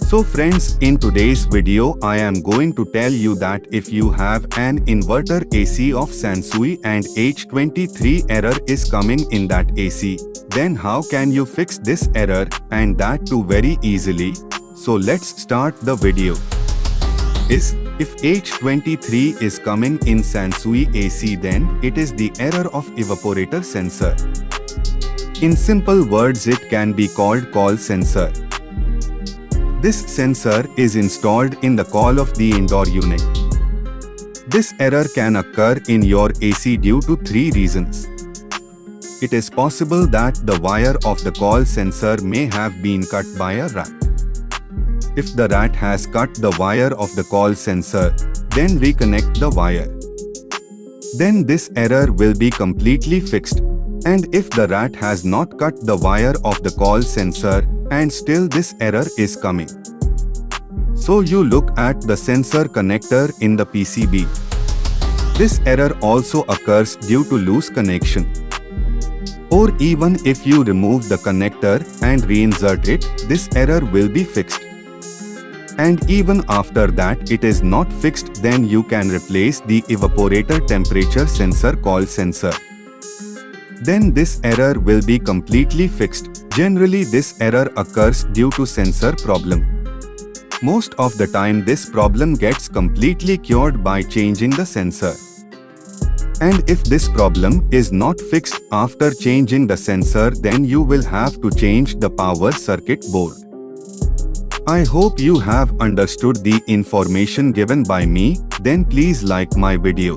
So friends, in today's video I am going to tell you that if you have an inverter AC of Sansui and H23 error is coming in that AC, then how can you fix this error, and that too very easily. So let's start the video. If H23 is coming in Sansui AC, then it is the error of evaporator sensor. In simple words, it can be called coil sensor. This sensor is installed in the coil of the indoor unit. This error can occur in your AC due to three reasons. It is possible that the wire of the coil sensor may have been cut by a rat. If the rat has cut the wire of the coil sensor, then reconnect the wire. Then this error will be completely fixed. And if the rat has not cut the wire of the coil sensor, and still this error is coming, so you look at the sensor connector in the PCB. This error also occurs due to loose connection. Or even if you remove the connector and reinsert it, this error will be fixed. And even after that it is not fixed, then you can replace the evaporator temperature sensor coil sensor. Then this error will be completely fixed. Generally this error occurs due to sensor problem. Most of the time this problem gets completely cured by changing the sensor. And if this problem is not fixed after changing the sensor, then you will have to change the power circuit board. I hope you have understood the information given by me. Then please like my video.